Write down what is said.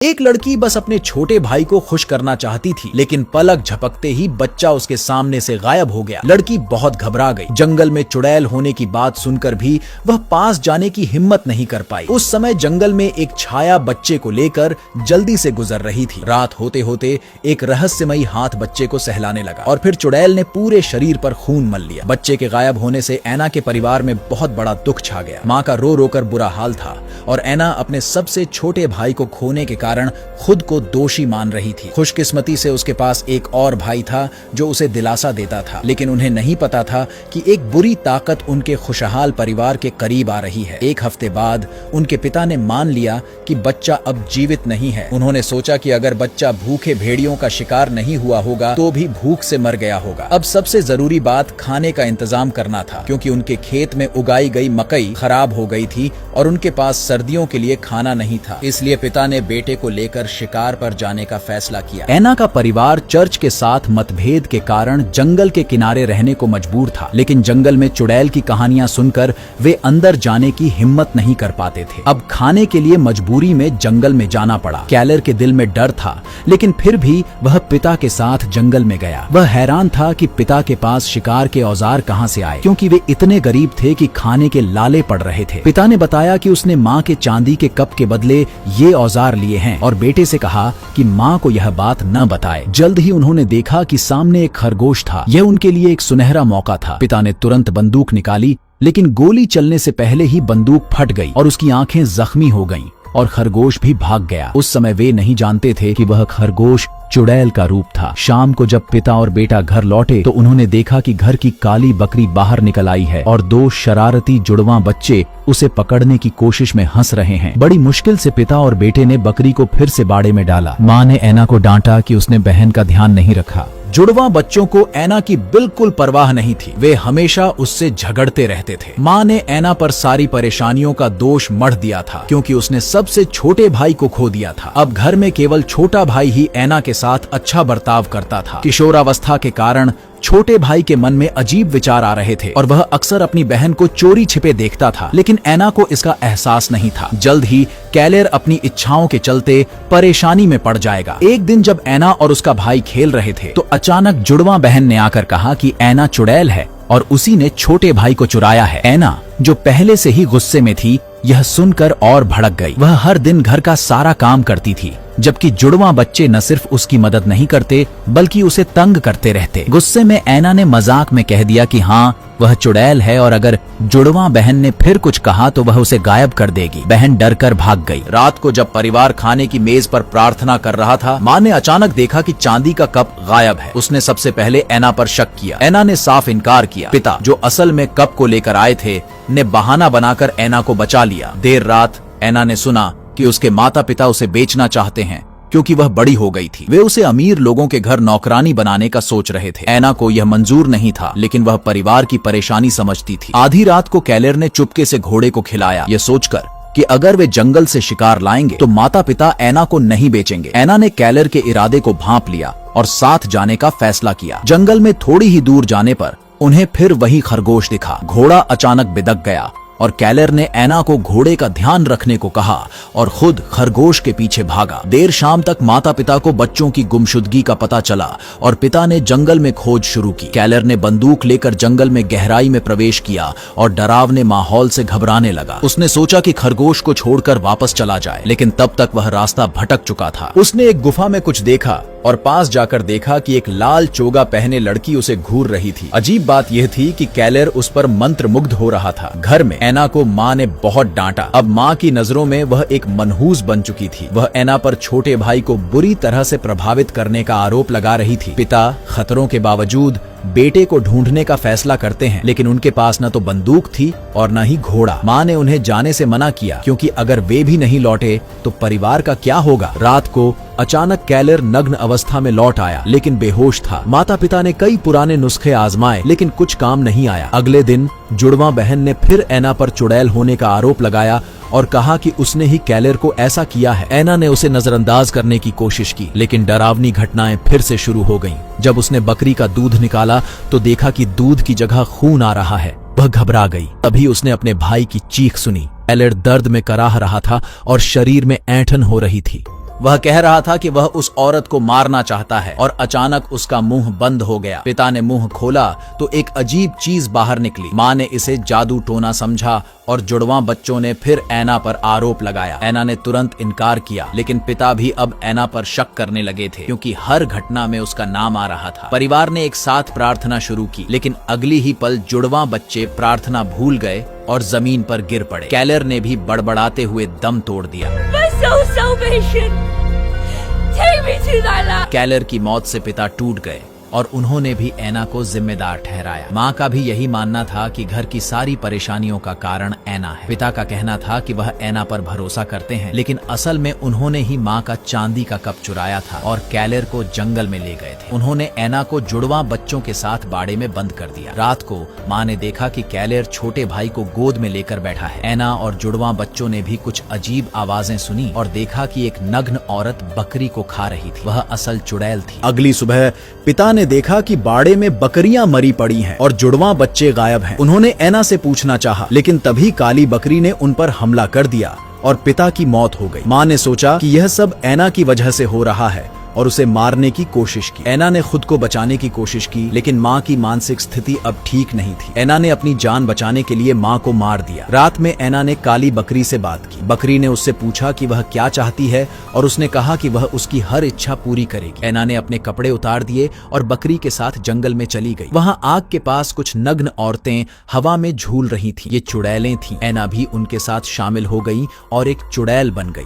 एक लड़की बस अपने छोटे भाई को खुश करना चाहती थी, लेकिन पलक झपकते ही बच्चा उसके सामने से गायब हो गया। लड़की बहुत घबरा गई। जंगल में चुड़ैल होने की बात सुनकर भी वह पास जाने की हिम्मत नहीं कर पाई। उस समय जंगल में एक छाया बच्चे को लेकर जल्दी से गुजर रही थी। रात होते होते एक रहस्यमयी हाथ बच्चे को सहलाने लगा और फिर चुड़ैल ने पूरे शरीर पर खून मल लिया। बच्चे के गायब होने से ऐना के परिवार में बहुत बड़ा दुख छा गया। माँ का रो रो कर बुरा हाल था और ऐना अपने सबसे छोटे भाई को खोने के कारण खुद को दोषी मान रही थी। खुशकिस्मती से उसके पास एक और भाई था जो उसे दिलासा देता था, लेकिन उन्हें नहीं पता था कि एक बुरी ताकत उनके खुशहाल परिवार के करीब आ रही है। एक हफ्ते बाद उनके पिता ने मान लिया कि बच्चा अब जीवित नहीं है। उन्होंने सोचा कि अगर बच्चा भूखे भेड़ियों का शिकार नहीं हुआ होगा तो भी भूख से मर गया होगा। अब सबसे जरूरी बात खाने का इंतजाम करना था, क्योंकि उनके खेत में उगाई गई मकई खराब हो गई थी और उनके पास सर्दियों के लिए खाना नहीं था। इसलिए पिता ने बेटे को लेकर शिकार पर जाने का फैसला किया। ऐना का परिवार चर्च के साथ मतभेद के कारण जंगल के किनारे रहने को मजबूर था, लेकिन जंगल में चुड़ैल की कहानियां सुनकर वे अंदर जाने की हिम्मत नहीं कर पाते थे। अब खाने के लिए मजबूरी में जंगल में जाना पड़ा। कैलर के दिल में डर था, लेकिन फिर भी वह पिता के साथ जंगल में गया। वह हैरान था कि पिता के पास शिकार के औजार कहां से आए, क्योंकि वे इतने गरीब थे कि खाने के लाले पड़ रहे थे। पिता ने बताया कि उसने माँ के चांदी के कप के बदले ये औजार लिए हैं और बेटे से कहा कि माँ को यह बात न बताए। जल्द ही उन्होंने देखा कि सामने एक खरगोश था। यह उनके लिए एक सुनहरा मौका था। पिता ने तुरंत बंदूक निकाली, लेकिन गोली चलने से पहले ही बंदूक फट गई और उसकी आंखें जख्मी हो गईं और खरगोश भी भाग गया। उस समय वे नहीं जानते थे कि वह खरगोश चुड़ैल का रूप था। शाम को जब पिता और बेटा घर लौटे तो उन्होंने देखा कि घर की काली बकरी बाहर निकल आई है और दो शरारती जुड़वां बच्चे उसे पकड़ने की कोशिश में हंस रहे हैं। बड़ी मुश्किल से पिता और बेटे ने बकरी को फिर से बाड़े में डाला। माँ ने ऐना को डांटा कि उसने बहन का ध्यान नहीं रखा। जुड़वां बच्चों को ऐना की बिल्कुल परवाह नहीं थी। वे हमेशा उससे झगड़ते रहते थे। माँ ने ऐना पर सारी परेशानियों का दोष मढ़ दिया था, क्योंकि उसने सबसे छोटे भाई को खो दिया था। अब घर में केवल छोटा भाई ही ऐना के साथ अच्छा बर्ताव करता था। किशोरावस्था के कारण छोटे भाई के मन में अजीब विचार आ रहे थे और वह अक्सर अपनी बहन को चोरी छिपे देखता था, लेकिन ऐना को इसका एहसास नहीं था। जल्द ही कैलर अपनी इच्छाओं के चलते परेशानी में पड़ जाएगा। एक दिन जब ऐना और उसका भाई खेल रहे थे तो अचानक जुड़वां बहन ने आकर कहा कि ऐना चुड़ैल है और उसी ने छोटे भाई को चुराया है। ऐना, जो पहले से ही गुस्से में थी, यह सुनकर और भड़क गई। वह हर दिन घर का सारा काम करती थी, जबकि जुड़वां बच्चे न सिर्फ उसकी मदद नहीं करते बल्कि उसे तंग करते रहते। गुस्से में ऐना ने मजाक में कह दिया कि हाँ, वह चुड़ैल है और अगर जुड़वां बहन ने फिर कुछ कहा तो वह उसे गायब कर देगी। बहन डरकर भाग गई। रात को जब परिवार खाने की मेज पर प्रार्थना कर रहा था, माँ ने अचानक देखा कि चांदी का कप गायब है। उसने सबसे पहले ऐना पर शक किया। ऐना ने साफ इनकार किया। पिता, जो असल में कप को लेकर आए थे, ने बहाना बनाकर ऐना को बचा लिया। देर रात ऐना ने सुना कि उसके माता पिता उसे बेचना चाहते हैं, क्योंकि वह बड़ी हो गई थी। वे उसे अमीर लोगों के घर नौकरानी बनाने का सोच रहे थे। ऐना को यह मंजूर नहीं था, लेकिन वह परिवार की परेशानी समझती थी। आधी रात को कैलर ने चुपके से घोड़े को खिलाया, यह सोचकर कि अगर वे जंगल से शिकार लाएंगे तो माता पिता ऐना को नहीं बेचेंगे। ऐना ने कैलर के इरादे को भांप लिया और साथ जाने का फैसला किया। जंगल में थोड़ी ही दूर जाने पर उन्हें फिर वही खरगोश दिखा। घोड़ा अचानक बिदक गया और कैलर ने ऐना को घोड़े का ध्यान रखने को कहा और खुद खरगोश के पीछे भागा। देर शाम तक माता पिता को बच्चों की गुमशुदगी का पता चला और पिता ने जंगल में खोज शुरू की। कैलर ने बंदूक लेकर जंगल में गहराई में प्रवेश किया और डरावने माहौल से घबराने लगा। उसने सोचा कि खरगोश को छोड़कर वापस चला जाए, लेकिन तब तक वह रास्ता भटक चुका था। उसने एक गुफा में कुछ देखा और पास जाकर देखा कि एक लाल चोगा पहने लड़की उसे घूर रही थी। अजीब बात यह थी कि कैलर उस पर मंत्र मुग्ध हो रहा था। घर में ऐना को माँ ने बहुत डांटा। अब माँ की नजरों में वह एक मनहूस बन चुकी थी। वह ऐना पर छोटे भाई को बुरी तरह से प्रभावित करने का आरोप लगा रही थी। पिता खतरों के बावजूद बेटे को ढूंढने का फैसला करते हैं, लेकिन उनके पास न तो बंदूक थी और न ही घोड़ा। माँ ने उन्हें जाने से मना किया, क्योंकि अगर वे भी नहीं लौटे तो परिवार का क्या होगा। रात को अचानक कैलर नग्न अवस्था में लौट आया, लेकिन बेहोश था। माता पिता ने कई पुराने नुस्खे आजमाए, लेकिन कुछ काम नहीं आया। अगले दिन जुड़वां बहन ने फिर ऐना पर चुड़ैल होने का आरोप लगाया और कहा कि उसने ही कैलर को ऐसा किया है। ऐना ने उसे नजरअंदाज करने की कोशिश की, लेकिन डरावनी घटनाएं फिर से शुरू हो गईं। जब उसने बकरी का दूध निकाला तो देखा कि दूध की जगह खून आ रहा है। वह घबरा गई। तभी उसने अपने भाई की चीख सुनी। कैलर दर्द में कराह रहा था और शरीर में ऐंठन हो रही थी। वह कह रहा था कि वह उस औरत को मारना चाहता है और अचानक उसका मुंह बंद हो गया। पिता ने मुंह खोला तो एक अजीब चीज बाहर निकली। माँ ने इसे जादू टोना समझा और जुड़वां बच्चों ने फिर ऐना पर आरोप लगाया। ऐना ने तुरंत इनकार किया, लेकिन पिता भी अब ऐना पर शक करने लगे थे क्योंकि हर घटना में उसका नाम आ रहा था। परिवार ने एक साथ प्रार्थना शुरू की, लेकिन अगली ही पल जुड़वां बच्चे प्रार्थना भूल गए और जमीन पर गिर पड़े। कैलर ने भी बड़बड़ाते हुए दम तोड़ दिया। कैलर की मौत से पिता टूट गए और उन्होंने भी ऐना को जिम्मेदार ठहराया। माँ का भी यही मानना था कि घर की सारी परेशानियों का कारण ऐना है। पिता का कहना था कि वह ऐना पर भरोसा करते हैं, लेकिन असल में उन्होंने ही माँ का चांदी का कप चुराया था और कैलर को जंगल में ले गए थे। उन्होंने ऐना को जुड़वां बच्चों के साथ बाड़े में बंद कर दिया। रात को माँ ने देखा कि कैलर छोटे भाई को गोद में लेकर बैठा है। ऐना और जुड़वां बच्चों ने भी कुछ अजीब आवाजें सुनी और देखा कि एक नग्न औरत बकरी को खा रही थी। वह असल चुड़ैल थी। अगली सुबह पिता ने देखा कि बाड़े में बकरियां मरी पड़ी हैं और जुड़वां बच्चे गायब हैं। उन्होंने ऐना से पूछना चाहा, लेकिन तभी काली बकरी ने उन पर हमला कर दिया और पिता की मौत हो गई। माँ ने सोचा कि यह सब ऐना की वजह से हो रहा है और उसे मारने की कोशिश की। ऐना ने खुद को बचाने की कोशिश की, लेकिन माँ की मानसिक स्थिति अब ठीक नहीं थी। ऐना ने अपनी जान बचाने के लिए माँ को मार दिया। रात में ऐना ने काली बकरी से बात की। बकरी ने उससे पूछा कि वह क्या चाहती है और उसने कहा कि वह उसकी हर इच्छा पूरी करेगी। ऐना ने अपने कपड़े उतार दिए और बकरी के साथ जंगल में चली गई। वहाँ आग के पास कुछ नग्न औरतें हवा में झूल रही थीं। ये चुड़ैलें थीं। ऐना भी उनके साथ शामिल हो गई और एक चुड़ैल बन गई।